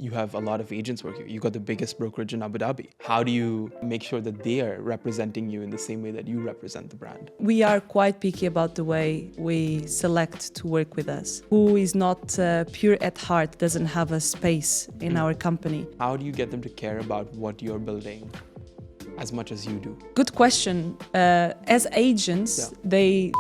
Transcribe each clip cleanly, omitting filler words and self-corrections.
you have a lot of agents working. You got the biggest brokerage in Abu Dhabi. How do you make sure that they are representing you in the same way that you represent the brand? We are quite picky about the way we select to work with us. Who is not pure at heart doesn't have a space in our company. How do you get them to care about what you're building as much as you do? Good question. As agents, they...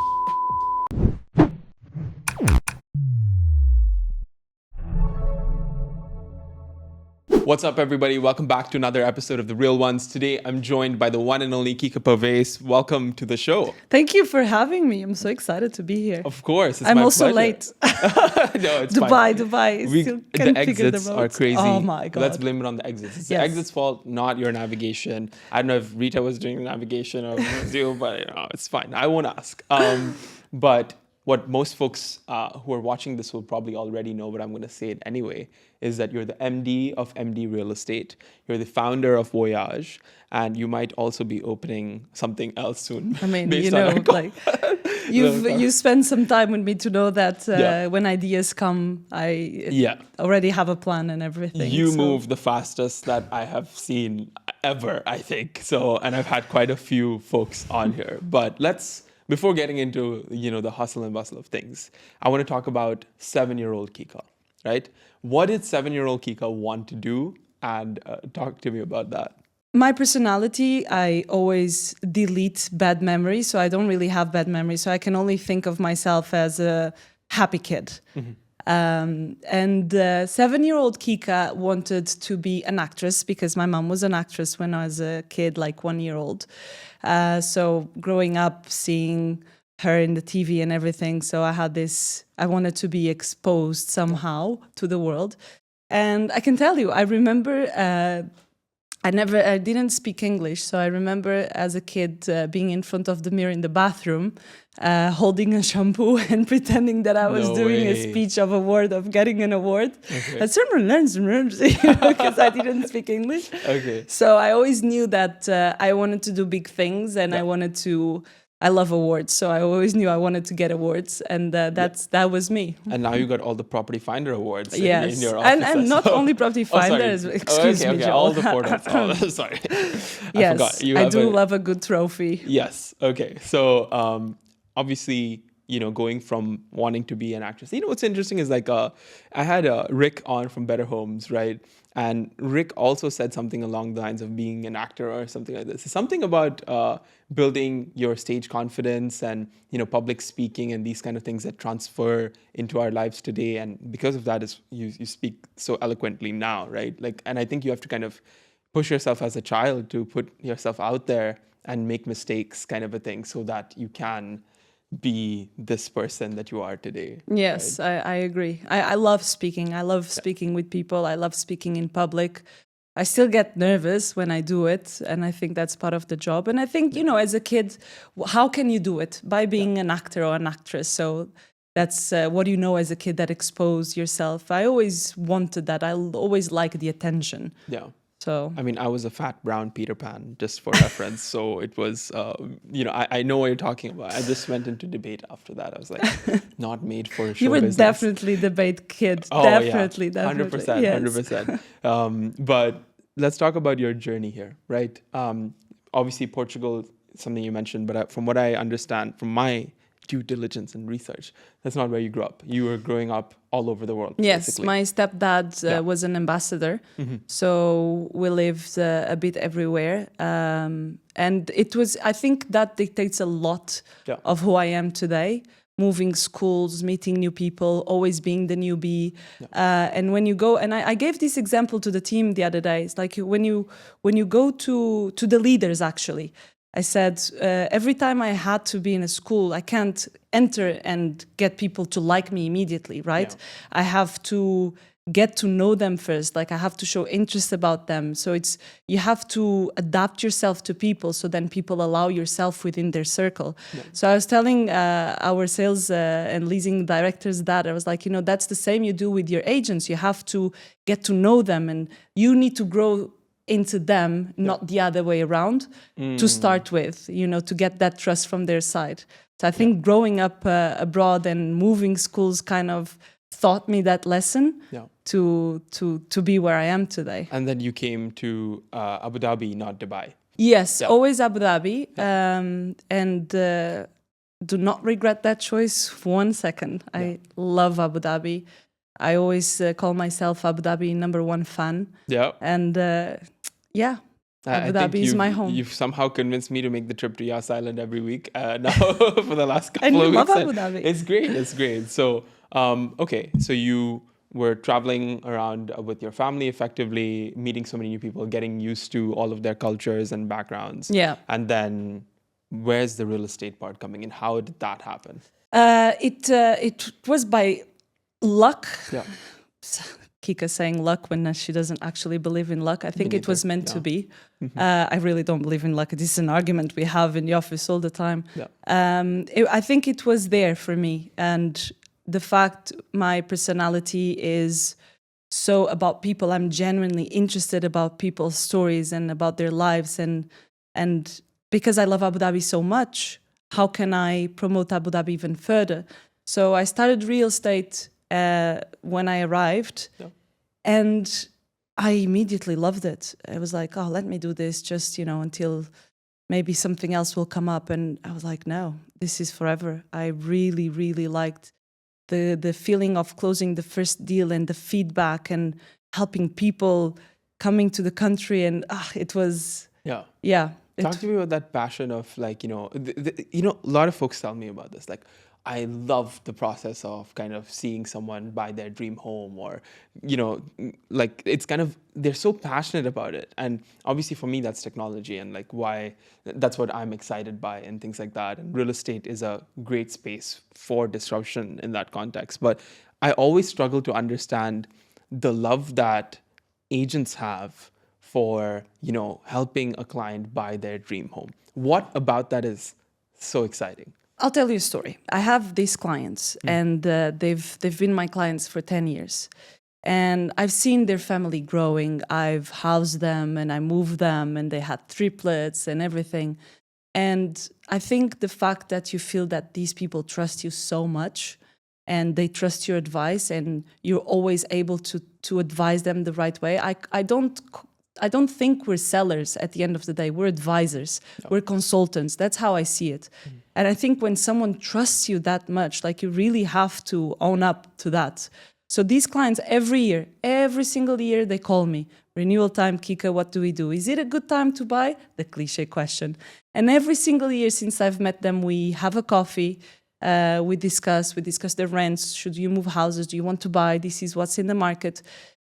What's up, everybody? Welcome back to another episode of The Real Ones. Today, I'm joined by the one and only Kika Pavese. Welcome to the show. Thank you for having me. I'm so excited to be here. Of course, it's I'm my also pleasure. late. No, it's fine. Dubai. Still The can't figure exits the are roads. crazy. Oh my God. Let's blame it on the exits. It's the Yes. exits' fault, not your navigation. I don't know if Rita was doing the navigation or you, but it's fine. I won't ask. But what most folks who are watching this will probably already know, but I'm going to say it anyway, is that you're the MD of MD Real Estate. You're the founder of Voyage, and you might also be opening something else soon. I mean, based you on know, our like you spend some time with me to know that Yeah. when ideas come, I already have a plan and everything. You so. move the fastest that I have seen ever, I think. So, and I've had quite a few folks on here. But before getting into, the hustle and bustle of things, I want to talk about 7-year-old Kika, right? What did 7-year-old Kika want to do? And talk to me about that. My personality, I always delete bad memories. So I don't really have bad memories. So I can only think of myself as a happy kid. Mm-hmm. And 7-year-old Kika wanted to be an actress because my mom was an actress when I was a kid, like 1-year-old. So growing up, seeing her in the TV and everything. So I wanted to be exposed somehow to the world. And I can tell you, I remember I didn't speak English. So I remember as a kid being in front of the mirror in the bathroom, holding a shampoo and pretending that I was doing a speech of getting an award. Okay. Because I didn't speak English. Okay. So I always knew that I wanted to do big things and I love awards. So I always knew I wanted to get awards. And that was me. And now you got all the Property Finder awards in your and office. not only Property Finder, excuse me, Joel. All the portals. Sorry. Yes, I forgot. I do love a good trophy. Yes. Okay. So obviously, going from wanting to be an actress. What's interesting is I had Rick on from Better Homes, right? And Rick also said something along the lines of being an actor or something like this. It's something about building your stage confidence and public speaking and these kind of things that transfer into our lives today. And because of that, you speak so eloquently now, right? And I think you have to kind of push yourself as a child to put yourself out there and make mistakes, kind of a thing, so that you can be this person that you are today. Yes, right? I agree. I love speaking. I love speaking with people. I love speaking in public. I still get nervous when I do it, and I think that's part of the job. And I think, as a kid, how can you do it? By being an actor or an actress. So that's what as a kid that expose yourself. I always wanted that. I always liked the attention. Yeah. So, I mean, I was a fat brown Peter Pan, just for reference. So it was, I know what you're talking about. I just went into debate after that. I was like, not made for show you were business. definitely debate kid. Oh, definitely. 100%, Yes. 100%. But let's talk about your journey here, right? Obviously, Portugal, something you mentioned, but from what I understand, from my due diligence and research, that's not where you grew up. You were growing up all over the world. Yes, basically. my stepdad was an ambassador, so we lived a bit everywhere, and I think that dictates a lot of who I am today. Moving schools, meeting new people, always being the newbie, and when you go, and I gave this example to the team the other day. It's like when you go to the leaders, actually. I said, every time I had to be in a school, I can't enter and get people to like me immediately, right? Yeah. I have to get to know them first. I have to show interest about them. So you have to adapt yourself to people, so then people allow yourself within their circle. Yeah. So I was telling our sales and leasing directors that I was like, that's the same you do with your agents. You have to get to know them, and you need to grow into them, not the other way around, to start with, to get that trust from their side. So I think growing up abroad and moving schools kind of taught me that lesson Yeah. to be where I am today. And then you came to Abu Dhabi, not Dubai. Yes, Yeah. always Abu Dhabi, and do not regret that choice for 1 second. I love Abu Dhabi. I always call myself Abu Dhabi #1 fan. Yeah. And yeah, Abu I Dhabi think is my home. You've somehow convinced me to make the trip to Yas Island every week now for the last couple And you of weeks. love Abu Dhabi. It's great. It's great. So, okay. So you were traveling around with your family effectively, meeting so many new people, getting used to all of their cultures and backgrounds. Yeah. And then where's the real estate part coming in? How did that happen? It was by luck. Yeah. Kika saying luck when she doesn't actually believe in luck. I think it was meant to be. Mm-hmm. I really don't believe in luck. This is an argument we have in the office all the time. Yeah. I think it was there for me. And the fact my personality is so about people, I'm genuinely interested about people's stories and about their lives. And because I love Abu Dhabi so much, how can I promote Abu Dhabi even further? So I started real estate when I arrived, and I immediately loved it. I was like, oh, let me do this just, until maybe something else will come up. And I was like, no, this is forever. I really, really liked the feeling of closing the first deal and the feedback and helping people coming to the country. And it was, yeah. Talk to me about that passion of like, a lot of folks tell me about this. Like, I love the process of kind of seeing someone buy their dream home or, like it's kind of, they're so passionate about it. And obviously for me, that's technology and like why, that's what I'm excited by and things like that. And real estate is a great space for disruption in that context. But I always struggle to understand the love that agents have for, helping a client buy their dream home. What about that is so exciting? I'll tell you a story. I have these clients, and they've been my clients for 10 years. And I've seen their family growing. I've housed them, and I moved them, and they had triplets and everything. And I think the fact that you feel that these people trust you so much, and they trust your advice, and you're always able to advise them the right way. I don't think we're sellers at the end of the day. We're advisors. No. We're consultants. That's how I see it. And I think when someone trusts you that much, like you really have to own up to that. So these clients every single year, they call me. Renewal time, Kika, what do we do? Is it a good time to buy? The cliche question. And every single year since I've met them, we have a coffee. We discuss the rents. Should you move houses? Do you want to buy? This is what's in the market.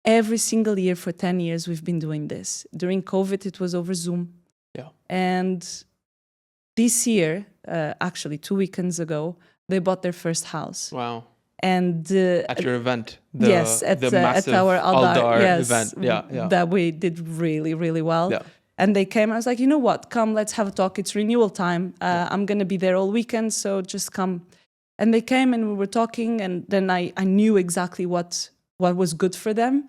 Every single year for 10 years, we've been doing this. During COVID, it was over Zoom. Yeah. And this year, actually 2 weekends ago, they bought their first house. Wow. And at your event, at our Aldar event, yeah, that we did really, really well. Yeah. And they came. I was like, you know what? Come, let's have a talk. It's renewal time. I'm gonna be there all weekend, so just come. And they came, and we were talking, and then I knew exactly what was good for them,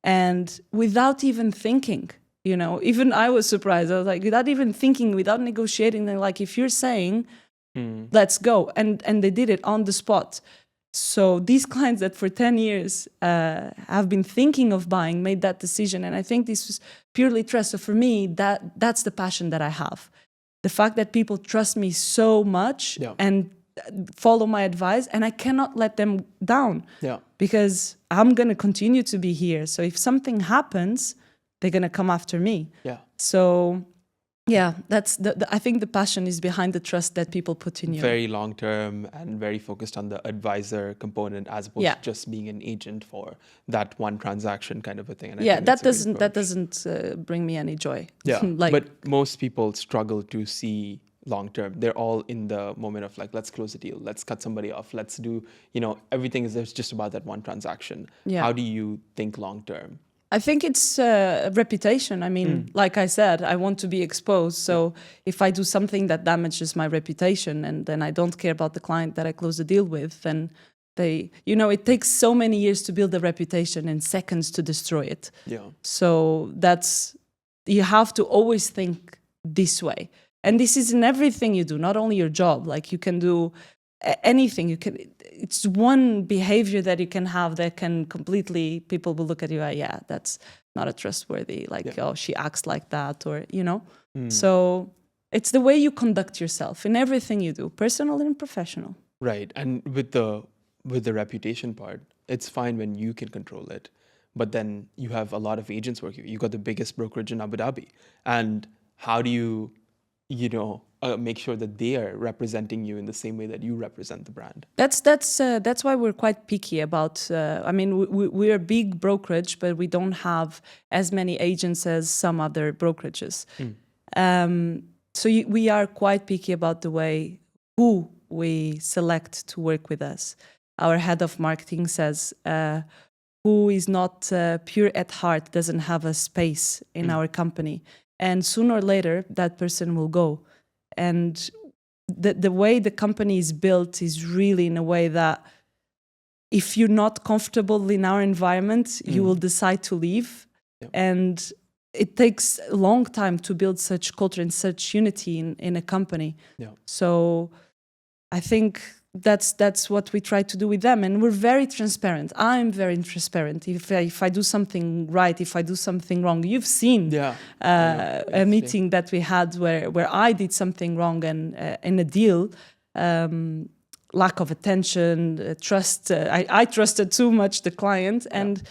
and without even thinking, even I was surprised. I was like, without even thinking, without negotiating, they're like, if you're saying, let's go, and they did it on the spot. So these clients that for 10 years have been thinking of buying made that decision, and I think this was purely trust. So for me, that's the passion that I have, the fact that people trust me so much and follow my advice, and I cannot let them down because I'm going to continue to be here. So if something happens, they're going to come after me. So that's I think the passion is behind the trust that people put in you. Very long term and very focused on the advisor component as opposed to just being an agent for that one transaction kind of a thing. And that doesn't bring me any joy. But most people struggle to see long term. They're all in the moment of like, let's close a deal, let's cut somebody off, let's do, everything is just about that one transaction. How do you think long term? I think it's reputation. I mean, like I said, I want to be exposed. So if I do something that damages my reputation, and then I don't care about the client that I close the deal with, then it takes so many years to build a reputation and seconds to destroy it. So you have to always think this way. And this is in everything you do, not only your job. Like you can do anything you can. It's one behavior that you can have that can completely, people will look at you, yeah, that's not a trustworthy, like, oh, she acts like that, or, you know. So it's the way you conduct yourself in everything you do, personal and professional. Right. And with the reputation part, it's fine when you can control it. But then you have a lot of agents working. You got the biggest brokerage in Abu Dhabi. And how do you make sure that they are representing you in the same way that you represent the brand? That's why we're quite picky about. I mean, we're a big brokerage, but we don't have as many agents as some other brokerages. So we are quite picky about the way who we select to work with us. Our head of marketing says, who is not pure at heart doesn't have a space in our company. And sooner or later, that person will go. And the way the company is built is really in a way that if you're not comfortable in our environment, you will decide to leave. And it takes a long time to build such culture and such unity in a company. So I think that's what we try to do with them, and we're very transparent. I'm very transparent. If I do something right, if I do something wrong, you've seen a meeting that we had where I did something wrong, and in a deal, lack of attention, trust. I trusted too much the client, and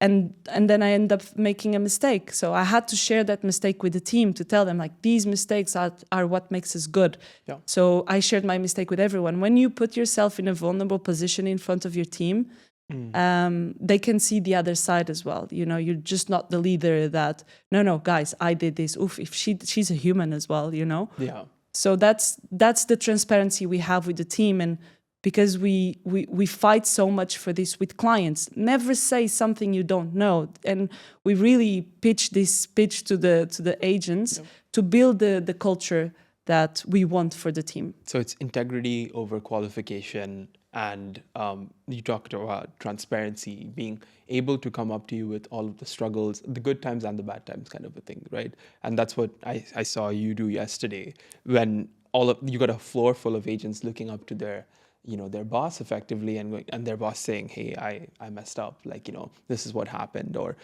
then I end up making a mistake. So I had to share that mistake with the team to tell them, like, these mistakes are what makes us good. So I shared my mistake with everyone. When you put yourself in a vulnerable position in front of your team, they can see the other side as well. You know, you're just not the leader that, no, guys, I did this. Oof, if she's a human as well, you know? So that's the transparency we have with the team. And because we fight so much for this with clients. Never say something you don't know. And we really pitch to the agents to build the culture that we want for the team. So it's integrity over qualification. And you talked about transparency, being able to come up to you with all of the struggles, the good times and the bad times kind of a thing, right? And that's what I saw you do yesterday when you got a floor full of agents looking up to their boss effectively and their boss saying, hey, I messed up, like, this is what happened, or,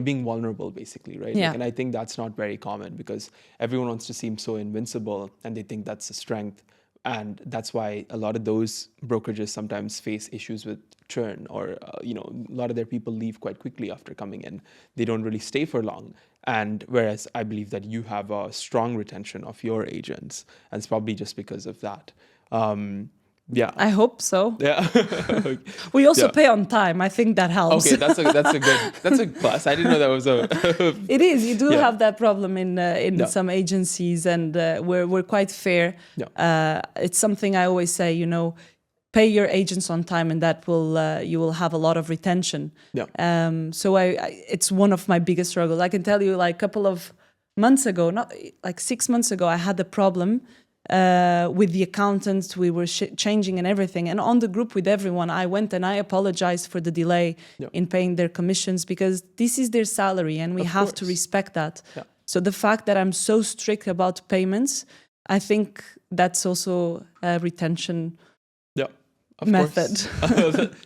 being vulnerable basically, right? Yeah. And I think that's not very common because everyone wants to seem so invincible and they think that's a strength. And that's why a lot of those brokerages sometimes face issues with churn, or, a lot of their people leave quite quickly after coming in. They don't really stay for long. And whereas I believe that you have a strong retention of your agents, and it's probably just because of that. Yeah, I hope so. Yeah, we also pay on time. I think that helps. Okay, that's a plus. I didn't know that was a. It is. You do have that problem in some agencies, and we're quite fair. It's something I always say. Pay your agents on time, and that will you will have a lot of retention. So it's one of my biggest struggles. I can tell you, like a couple of months ago, not like 6 months ago, I had a problem. With the accountants, we were changing and everything. And on the group with everyone, I went and I apologized for the delay in paying their commissions, because this is their salary and we have to respect that. So the fact that I'm so strict about payments, I think that's also a retention method.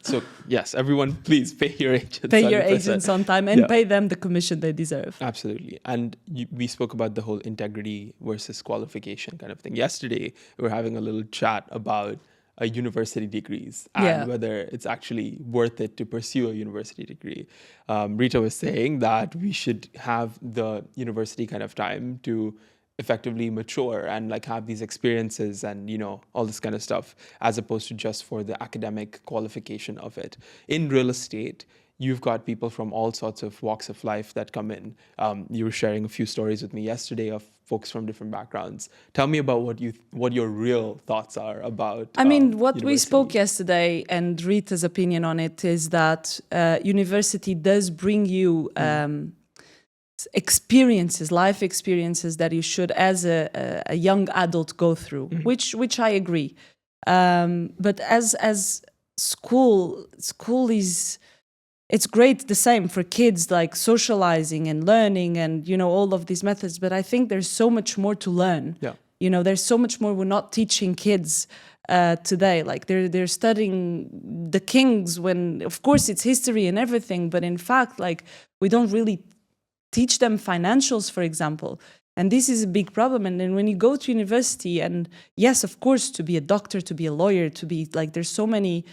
So yes, everyone, please pay your agents. Pay your agents on time and pay them the commission they deserve. Absolutely. And we spoke about the whole integrity versus qualification kind of thing. Yesterday, we were having a little chat about university degrees and whether it's actually worth it to pursue a university degree. Rita was saying that we should have the university kind of time to effectively mature and like have these experiences and all this kind of stuff, as opposed to just for the academic qualification of it. In real estate, you've got people from all sorts of walks of life that come in. You were sharing a few stories with me yesterday of folks from different backgrounds. Tell me about what your real thoughts are about. What university. We spoke yesterday, and Rita's opinion on it is that university does bring you life experiences that you should, as a young adult, go through, which I agree. But as school is, it's great, the same for kids, like socializing and learning and all of these methods. But I think there's so much more to learn. There's so much more. We're not teaching kids today. Like they're studying the kings when, of course, it's history and everything, but in fact, like we don't really teach them financials, for example. And this is a big problem. And then when you go to university, and yes, of course, to be a doctor, to be a lawyer, to be like, there's so many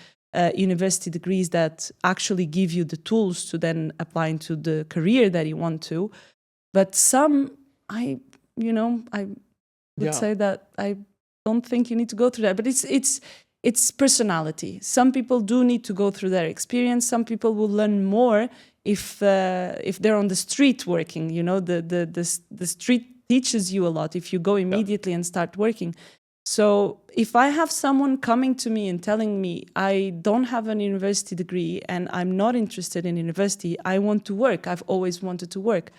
university degrees that actually give you the tools to then apply into the career that you want to. But some, I would say that I don't think you need to go through that. But it's personality. Some people do need to go through their experience. Some people will learn more if they're on the street working. The street teaches you a lot if you go immediately and start working. So if I have someone coming to me and telling me I don't have an university degree and I'm not interested in university, I want to work, I've always wanted to work,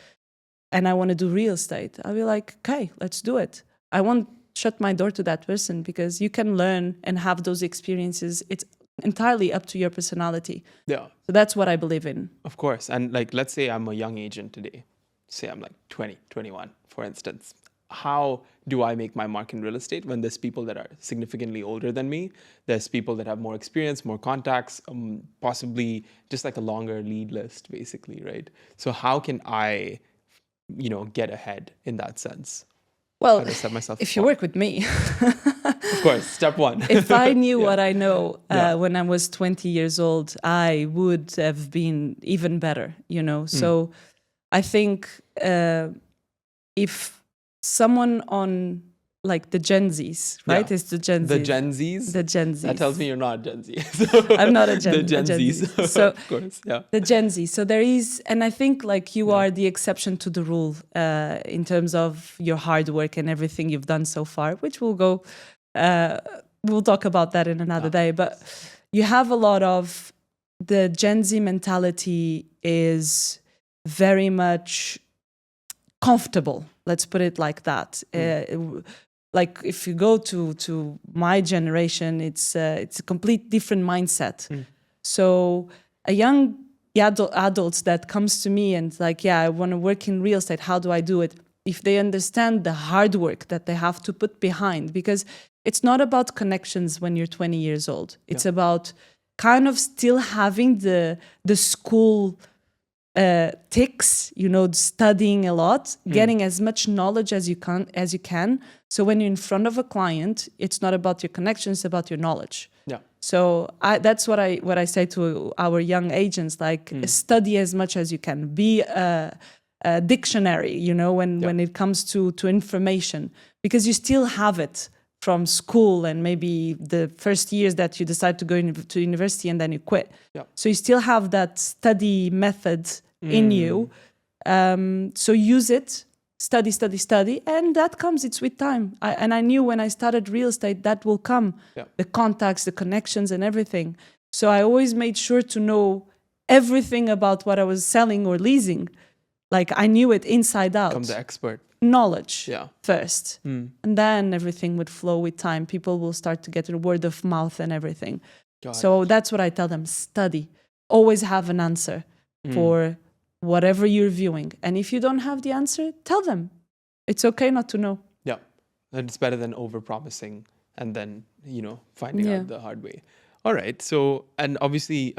and I want to do real estate, I'll be like, okay, let's do it. I won't shut my door to that person, because you can learn and have those experiences. It's entirely up to your personality. Yeah. So that's what I believe in. Of course. And like, let's say I'm a young agent today. Say I'm like 20, 21, for instance. How do I make my mark in real estate when there's people that are significantly older than me? There's people that have more experience, more contacts, possibly just like a longer lead list, basically, right? So how can I, get ahead in that sense? Well, how to set myself if apart? you work with me. Of course, step one. If I knew what I know when I was 20 years old, I would have been even better, So I think if someone on like the Gen Zs, right? It's the Gen Zs. The Gen Zs? The Gen Zs. That tells me you're not Gen Z. I'm not a Gen Z. The Gen Zs. So, of course, yeah. The Gen Z. So there is, and I think like you are the exception to the rule in terms of your hard work and everything you've done so far, which we'll talk about that in another day. But you have a lot of, the Gen Z mentality is very much comfortable. Let's put it like that. Like if you go to my generation, it's a complete different mindset. So a young adult that comes to me and like, I want to work in real estate, how do I do it? If they understand the hard work that they have to put behind, because it's not about connections when you're 20 years old. It's about kind of still having the school ticks, studying a lot, getting as much knowledge as you can. So when you're in front of a client, it's not about your connections, it's about your knowledge. Yeah. So that's what I say to our young agents, like study as much as you can. Be a dictionary, when it comes to information, because you still have it from school and maybe the first years that you decide to go to university and then you quit. Yeah. So you still have that study method in you. So use it, study, and that comes, it's with time. I knew when I started real estate that will come, the contacts, the connections and everything. So I always made sure to know everything about what I was selling or leasing. Like I knew it inside out. Become the expert. Knowledge first, and then everything would flow with time. People will start to get a word of mouth and everything. So that's what I tell them: study. Always have an answer for whatever you're viewing, and if you don't have the answer, tell them. It's okay not to know. Yeah, it's better than over-promising and then finding out the hard way. All right. So, and obviously,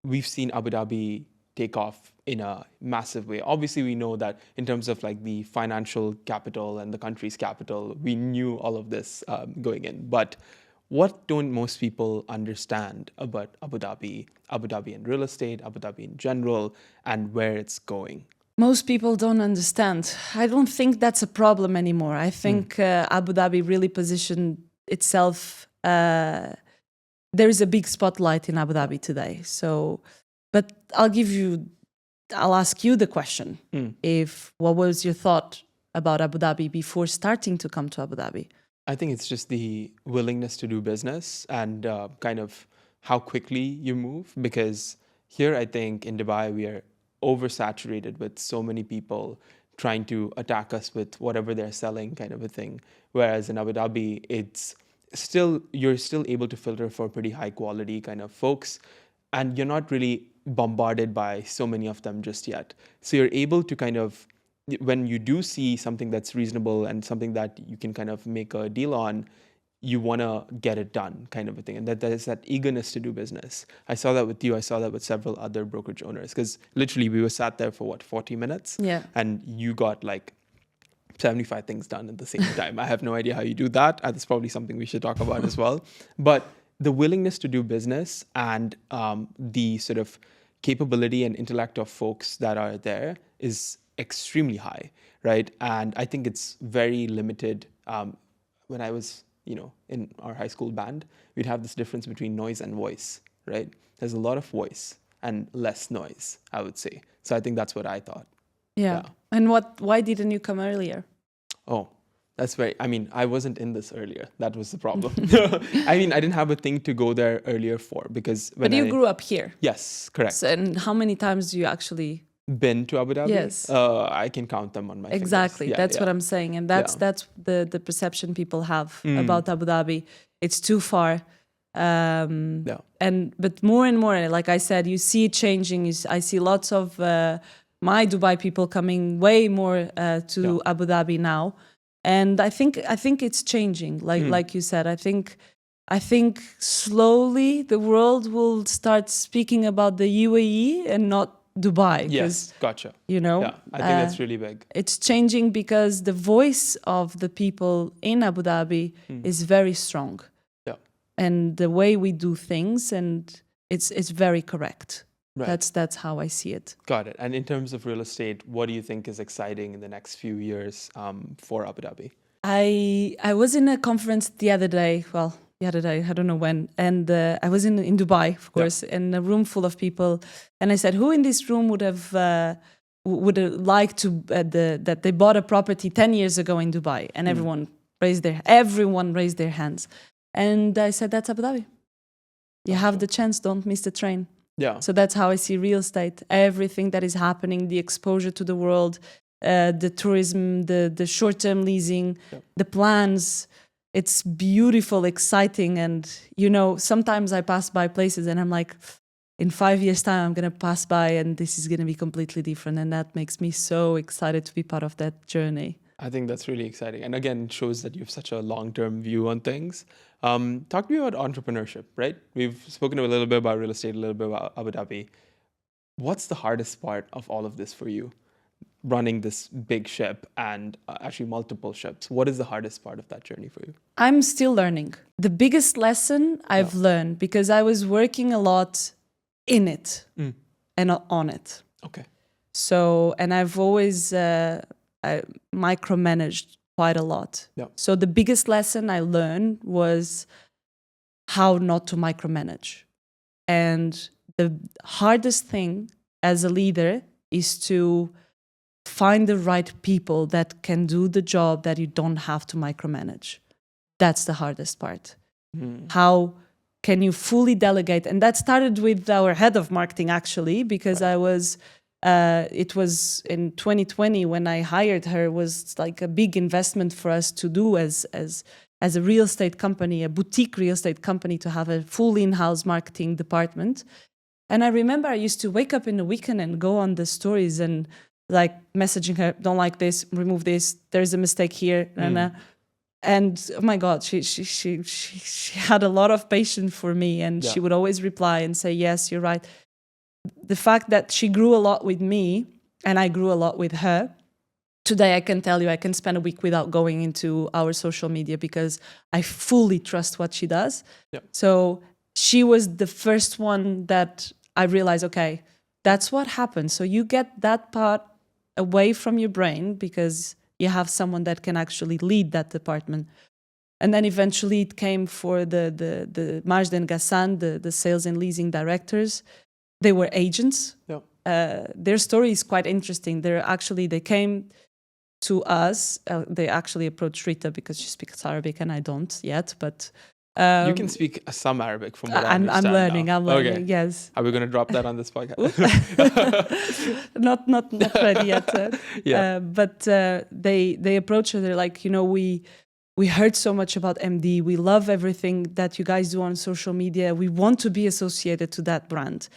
we've seen Abu Dhabi take off in a massive way. Obviously, we know that in terms of like the financial capital and the country's capital, we knew all of this going in. But what don't most people understand about Abu Dhabi in real estate, Abu Dhabi in general, and where it's going? Most people don't understand. I don't think that's a problem anymore. I think Abu Dhabi really positioned itself. There is a big spotlight in Abu Dhabi today. So, but I'll ask you the question. What was your thought about Abu Dhabi before starting to come to Abu Dhabi? I think it's just the willingness to do business and kind of how quickly you move. Because here, I think in Dubai, we are oversaturated with so many people trying to attack us with whatever they're selling, kind of a thing. Whereas in Abu Dhabi, you're still able to filter for pretty high quality kind of folks, and you're not really bombarded by so many of them just yet. So you're able to kind of, when you do see something that's reasonable and something that you can kind of make a deal on, you want to get it done kind of a thing. And that there's that eagerness to do business. I saw that with you. I saw that with several other brokerage owners, because literally we were sat there for 40 minutes and you got like 75 things done at the same time. I have no idea how you do that. That's probably something we should talk about as well. But the willingness to do business and the sort of capability and intellect of folks that are there is extremely high, right? And I think it's very limited. When I was, in our high school band, we'd have this difference between noise and voice, right? There's a lot of voice and less noise, I would say. So I think that's what I thought. Yeah. And why didn't you come earlier? Oh, I wasn't in this earlier. That was the problem. I didn't have a thing to go there earlier for, because But you grew up here. Yes, correct. So, and how many times do you actually been to Abu Dhabi? Yes. I can count them on my fingers. Exactly. That's what I'm saying. And that's the perception people have about Abu Dhabi. It's too far. But more and more, like I said, you see it changing. I see lots of my Dubai people coming way more to Abu Dhabi now. And I think it's changing. Like you said, I think slowly the world will start speaking about the UAE and not Dubai. Yes, gotcha. I think that's really big. It's changing because the voice of the people in Abu Dhabi is very strong. Yeah. And the way we do things, and it's very correct. Right. That's how I see it. Got it. And in terms of real estate, what do you think is exciting in the next few years for Abu Dhabi? I was in a conference the other day, I don't know when, and I was in Dubai, of course, in a room full of people, and I said, who in this room would have liked to that they bought a property 10 years ago in Dubai? And everyone raised their hands, and I said, that's Abu Dhabi. You have the chance, don't miss the train. Yeah. So that's how I see real estate. Everything that is happening, the exposure to the world, the tourism, the short-term leasing, the plans. It's beautiful, exciting. And, sometimes I pass by places and I'm like, in 5 years' time, I'm going to pass by and this is going to be completely different. And that makes me so excited to be part of that journey. I think that's really exciting. And again, it shows that you have such a long-term view on things. Talk to me about entrepreneurship, right? We've spoken a little bit about real estate, a little bit about Abu Dhabi. What's the hardest part of all of this for you? Running this big ship and actually multiple ships. What is the hardest part of that journey for you? I'm still learning. The biggest lesson I've learned, because I was working a lot in it and on it. Okay. So, and I've always micromanaged quite a lot. Yeah. So the biggest lesson I learned was how not to micromanage. And the hardest thing as a leader is to find the right people that can do the job that you don't have to micromanage. That's the hardest part. How can you fully delegate? And that started with our head of marketing, actually, because it was in 2020 when I hired her, was like a big investment for us to do as a real estate company, a boutique real estate company, to have a full in-house marketing department. And I remember I used to wake up in the weekend and go on the stories and like messaging her, don't like this, remove this, there's a mistake here. And oh my God, she had a lot of patience for me, and she would always reply and say, yes, you're right. The fact that she grew a lot with me and I grew a lot with her. Today, I can tell you, I can spend a week without going into our social media because I fully trust what she does. Yeah. So she was the first one that I realized, okay, that's what happens. So you get that part away from your brain because you have someone that can actually lead that department. And then eventually it came for the Majd and Ghassan, the sales and leasing directors. They were agents. Yeah. Their story is quite interesting. They came to us. They actually approached Rita because she speaks Arabic and I don't yet. But you can speak some Arabic from what I understand. I'm learning. Okay. Yes. Are we going to drop that on this podcast? not ready yet. But they approached her. They're like, we heard so much about MD. We love everything that you guys do on social media. We want to be associated to that brand.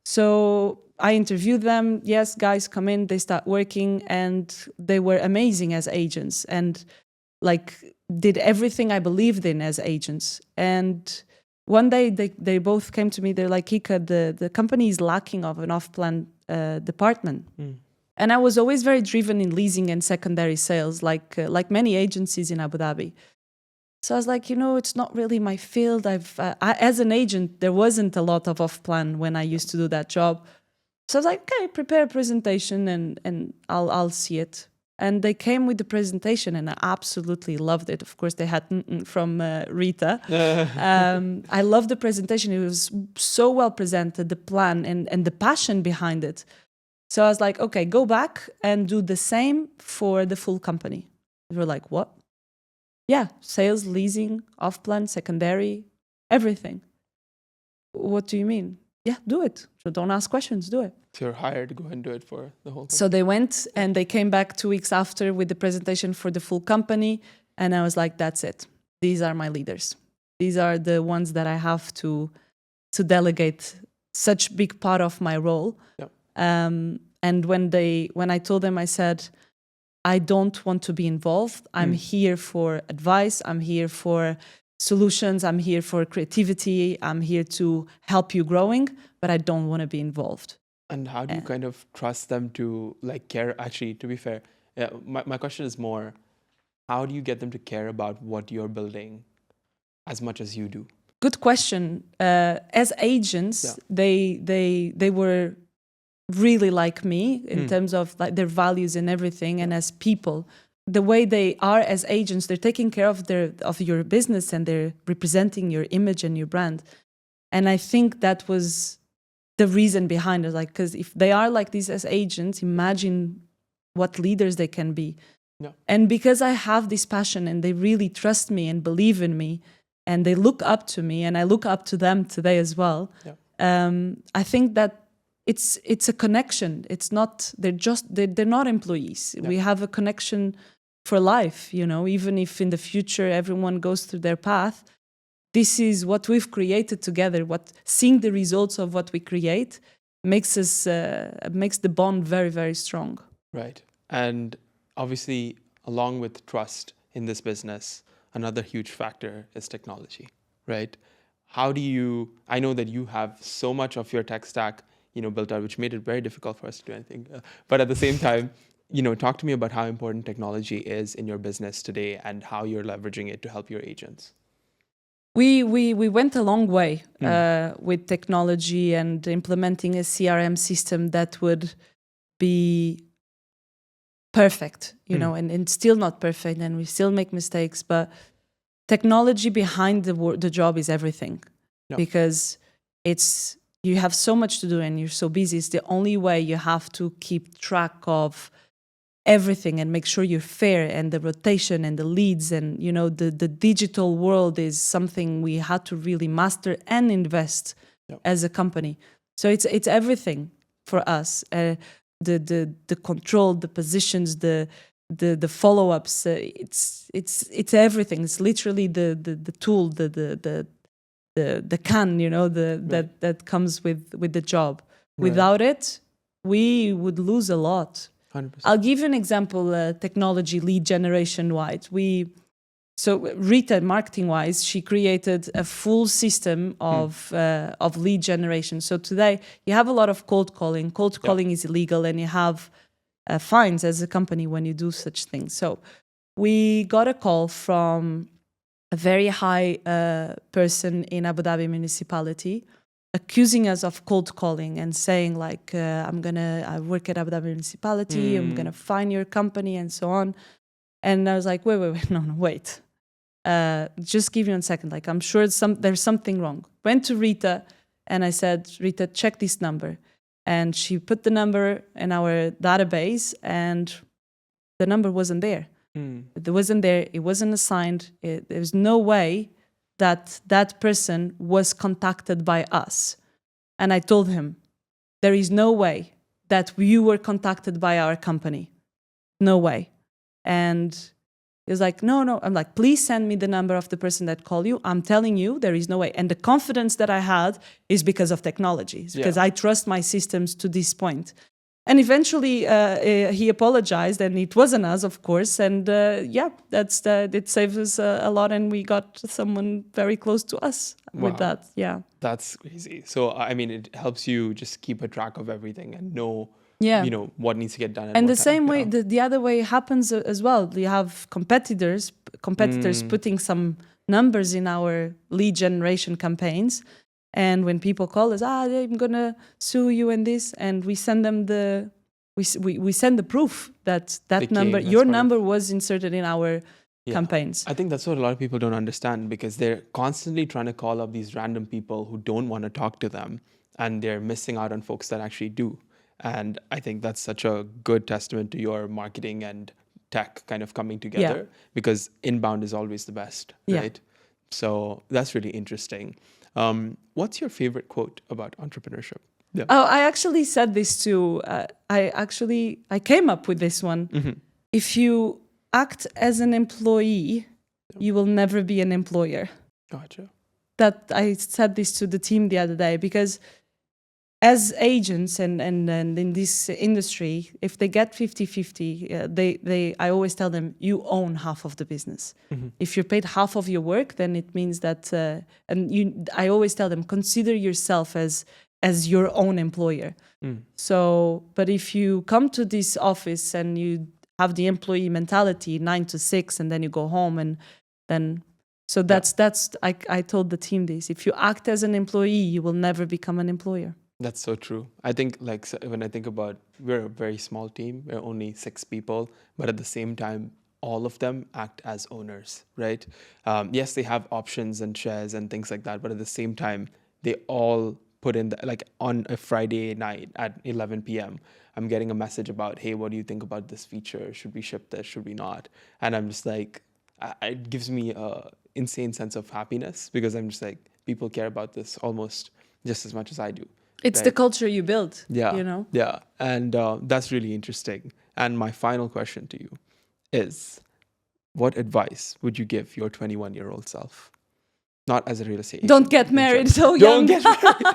So I interviewed them. Yes, guys, come in. They start working, and they were amazing as agents. And like did everything I believed in as agents. And one day they both came to me. They're like, Kika, the company is lacking of an off-plan department. And I was always very driven in leasing and secondary sales, like many agencies in Abu Dhabi. So I was like, it's not really my field. As an agent, there wasn't a lot of off-plan when I used to do that job. So I was like, okay, prepare a presentation and I'll see it. And they came with the presentation and I absolutely loved it. Of course, they had from Rita. I loved the presentation. It was so well presented, the plan and the passion behind it. So I was like, okay, go back and do the same for the full company. They were like, what? Yeah, sales, leasing, off-plan, secondary, everything. What do you mean? Yeah, do it. So don't ask questions, do it. So you're hired to go and do it for the whole company. So they went and they came back 2 weeks after with the presentation for the full company. And I was like, that's it. These are my leaders. These are the ones that I have to delegate such big part of my role. Yep. And when I told them, I said, I don't want to be involved. I'm here for advice. I'm here for solutions. I'm here for creativity. I'm here to help you growing, but I don't want to be involved. And how do you kind of trust them to like care? Actually, to be fair, my question is more, how do you get them to care about what you're building as much as you do? Good question. As agents, they were really like me in terms of like their values and everything. And as people, the way they are as agents, they're taking care of your business and they're representing your image and your brand. And I think that was the reason behind it. Like, because if they are like this as agents, imagine what leaders they can be. Yeah. And because I have this passion and they really trust me and believe in me and they look up to me and I look up to them today as well. Yeah. I think that it's a connection. It's not, they're not employees. Yeah. We have a connection for life, even if in the future everyone goes through their path. This is what we've created together. Seeing the results of what we create makes the bond very, very strong. Right. And obviously, along with trust in this business, another huge factor is technology, right? I know that you have so much of your tech stack, built out, which made it very difficult for us to do anything. But at the same time, talk to me about how important technology is in your business today and how you're leveraging it to help your agents. We went a long way with technology and implementing a CRM system that would be perfect, and still not perfect, and we still make mistakes. But technology behind the job is everything, because you have so much to do and you're so busy. It's the only way you have to keep track of everything and make sure you're fair, and the rotation and the leads and the digital world is something we had to really master and invest as a company. So it's everything for us. The control, the positions, the follow-ups. It's everything. It's literally the tool, the can that comes with the job. Right. Without it, we would lose a lot. 100%. I'll give you an example, technology lead generation wise. So Rita, marketing wise, she created a full system of lead generation. So today you have a lot of cold calling. Cold calling is illegal, and you have fines as a company when you do such things. So we got a call from a very high person in Abu Dhabi municipality, accusing us of cold calling and saying like, I work at Abu Dhabi municipality, I'm going to fine your company and so on. And I was like, wait. Just give me 1 second. Like, I'm sure there's something wrong. Went to Rita and I said, Rita, check this number. And she put the number in our database and the number wasn't there. It wasn't there. It wasn't assigned. There's no way that person was contacted by us. And I told him, there is no way that you were contacted by our company. No way. And he was like, no. I'm like, please send me the number of the person that called you. I'm telling you, there is no way. And the confidence that I had is because of technology. It's because I trust my systems to this point. And eventually he apologized, and it wasn't us, of course. And it saves us a lot, and we got someone very close to us with that. Yeah, that's crazy. So I mean, it helps you just keep a track of everything and know, what needs to get done. And the same way, the other way happens as well. You have competitors putting some numbers in our lead generation campaigns. And when people call us, I'm gonna sue you and this, and we send them we send the proof that your number was inserted in our campaigns. I think that's what a lot of people don't understand, because they're constantly trying to call up these random people who don't want to talk to them, and they're missing out on folks that actually do. And I think that's such a good testament to your marketing and tech kind of coming together, because inbound is always the best, right? So that's really interesting. What's your favorite quote about entrepreneurship? Yeah. Oh, I actually said this too. I came up with this one. Mm-hmm. If you act as an employee, you will never be an employer. Gotcha. That I said this to the team the other day, because as agents and in this industry, if they get 50-50, I always tell them, you own half of the business. Mm-hmm. If you're paid half of your work, then it means that, I always tell them, consider yourself as your own employer. Mm. So, but if you come to this office and you have the employee mentality, 9 to 6, and then you go home, and then, so I told the team this, if you act as an employee, you will never become an employer. That's so true. I think when I think about, we're a very small team, we're only 6 people, but at the same time, all of them act as owners, right? Yes, they have options and shares and things like that, but at the same time, they all put in, on a Friday night at 11 p.m., I'm getting a message about, hey, what do you think about this feature? Should we ship this? Should we not? And I'm just like, it gives me an insane sense of happiness, because I'm just like, people care about this almost just as much as I do. It's the culture you build, Yeah. And that's really interesting. And my final question to you is, what advice would you give your 21-year-old self? Not as a real estate agent. Don't get married so young. Don't get married.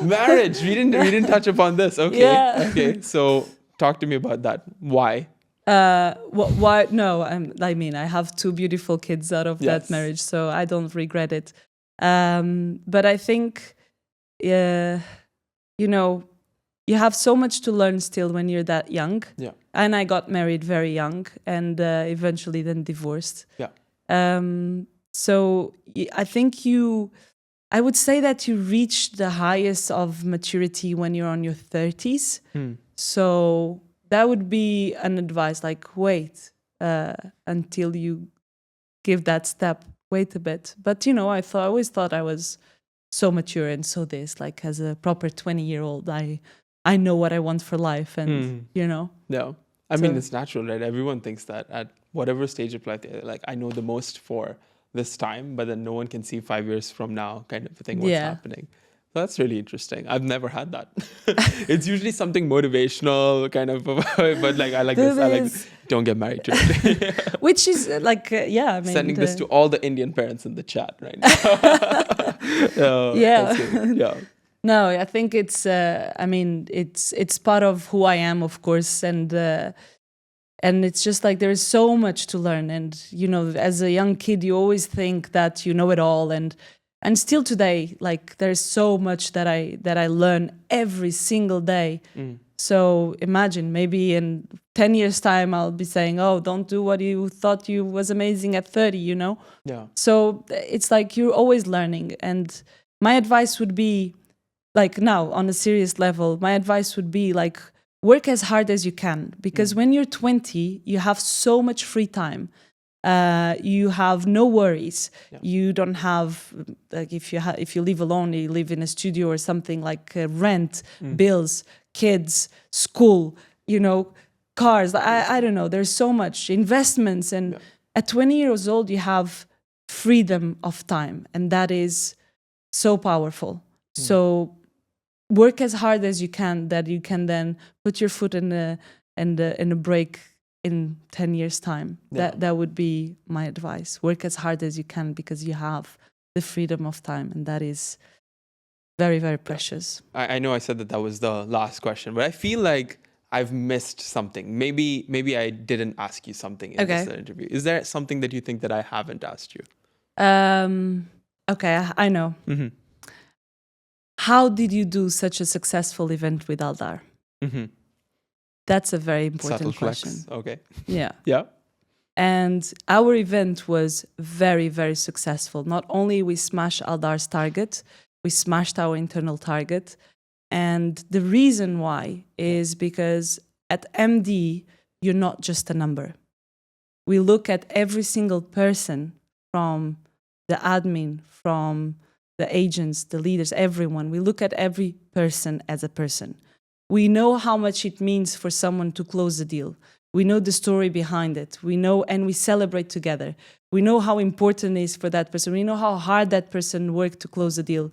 Marriage. We didn't touch upon this. Okay. Yeah. Okay. So talk to me about that. Why? Why? No, I mean, I have 2 beautiful kids out of that marriage, so I don't regret it. But I think, you have so much to learn still when you're that young. Yeah. And I got married very young, and eventually then divorced. Yeah. So I think I would say that you reach the highest of maturity when you're on your 30s. So that would be an advice, like, wait until you give that step, wait a bit. But, I always thought I was so mature and so this, like, as a proper 20-year-old, I know what I want for life, and, Yeah. I mean, it's natural, right? Everyone thinks that at whatever stage of life, like, I know the most for this time, but then no one can see 5 years from now kind of a thing, what's happening. So that's really interesting. I've never had that. It's usually something motivational kind of, but like, I like this. I like, don't get married today. Which is like, I mean, sending this to all the Indian parents in the chat right now. Yeah. No, I think it's, I mean, it's part of who I am, of course. And it's just like, there's so much to learn. And, as a young kid, you always think that you know it all. And still today, like, there's so much that I learn every single day. So imagine, maybe in 10 years' time, I'll be saying, oh, don't do what you thought you was amazing at 30, Yeah. So it's like, you're always learning. And my advice would be, like, now on a serious level, my advice would be, like, work as hard as you can, because when you're 20, you have so much free time. You have no worries. Yeah. You don't have, like, if you live alone, you live in a studio or something, like rent, bills, kids, school, cars. I don't know. There's so much investments, and at 20 years old, you have freedom of time, and that is so powerful. So work as hard as you can, that you can then put your foot in a break in 10 years' time. That would be my advice. Work as hard as you can, because you have the freedom of time, and that is very, very precious. I know I said that was the last question, but I feel like I've missed something. Maybe I didn't ask you something in this interview. Is there something that you think that I haven't asked you? Okay, I know. Mm-hmm. How did you do such a successful event with Aldar? Mm-hmm. That's a very important Subtle question. Flex. Okay. Yeah. Yeah. And our event was very, very successful. Not only we smashed Aldar's target, we smashed our internal target. And the reason why is because at MD, you're not just a number. We look at every single person, from the admin, from the agents, the leaders, everyone. We look at every person as a person. We know how much it means for someone to close a deal. We know the story behind it. We know, and we celebrate together. We know how important it is for that person. We know how hard that person worked to close a deal.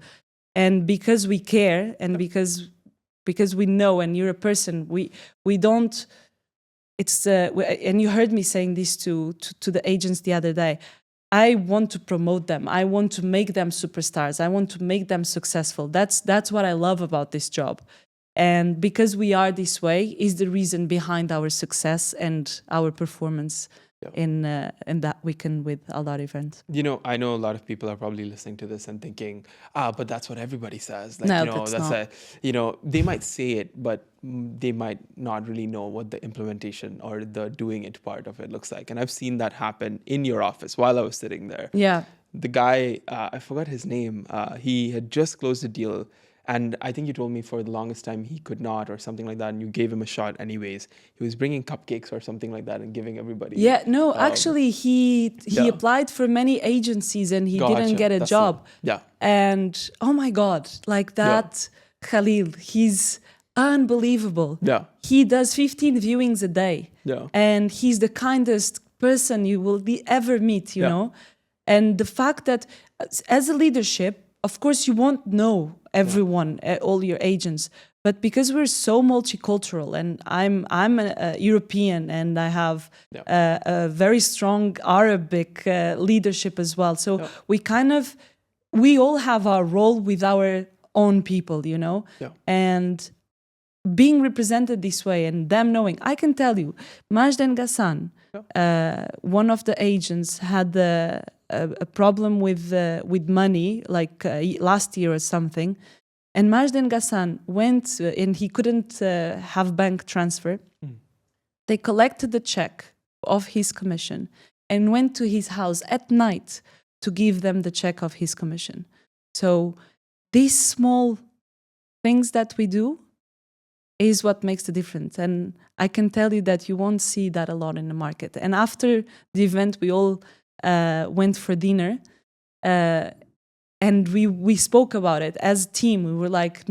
And because we care, and because we know, and you're a person, we don't. It's and you heard me saying this to the agents the other day. I want to promote them. I want to make them superstars. I want to make them successful. That's what I love about this job. And because we are this way is the reason behind our success and our performance in that weekend with Aldar event. You know, I know a lot of people are probably listening to this and thinking, but that's what everybody says. Like, no, you know, that's not. They might say it, but they might not really know what the implementation or the doing it part of it looks like. And I've seen that happen in your office while I was sitting there. Yeah. The guy, I forgot his name. He had just closed a deal. And I think you told me for the longest time he could not, or something like that, and you gave him a shot anyways. He was bringing cupcakes or something like that and giving everybody. Yeah, no, actually he applied for many agencies and he didn't get a job. And oh my God, like that, Khalil, he's unbelievable. Yeah. He does 15 viewings a day. Yeah. And he's the kindest person you will ever meet, you know? And the fact that as a leadership, of course, you won't know everyone, all your agents, but because we're so multicultural, and I'm a European, and I have a very strong Arabic leadership as well. So we all have our role with our own people, you know, and being represented this way, and them knowing. I can tell you, Majd and Ghassan, one of the agents had a problem with money, like last year or something. And Majd and Ghassan went, and he couldn't have bank transfer. They collected the check of his commission and went to his house at night to give them the check of his commission. So these small things that we do is what makes the difference. And I can tell you that you won't see that a lot in the market. And after the event, we all went for dinner, and we spoke about it as a team. We were like,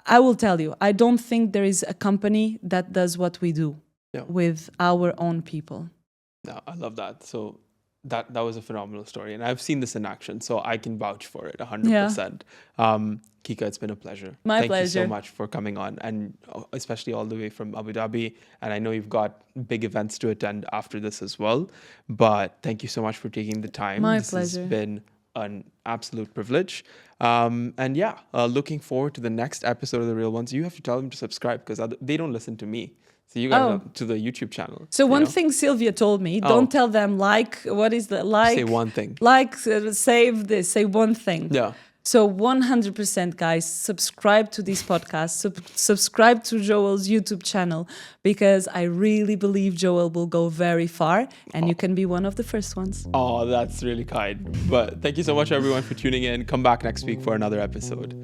I will tell you, I don't think there is a company that does what we do with our own people. No, I love that. So that was a phenomenal story, and I've seen this in action, so I can vouch for it 100%. Kika, it's been a pleasure. Thank you so much for coming on, and especially all the way from Abu Dhabi. And I know you've got big events to attend after this as well, but thank you so much for taking the time. My this pleasure. Has been an absolute privilege. And looking forward to the next episode of The Real Ones. You have to tell them to subscribe because they don't listen to me. So you got to the YouTube channel. So one thing Sylvia told me, don't tell them what is the like? Say one thing. Save this, say one thing. Yeah. So 100% guys, subscribe to this podcast, subscribe to Joel's YouTube channel, because I really believe Joel will go very far and you can be one of the first ones. Oh, that's really kind. But thank you so much everyone for tuning in. Come back next week for another episode.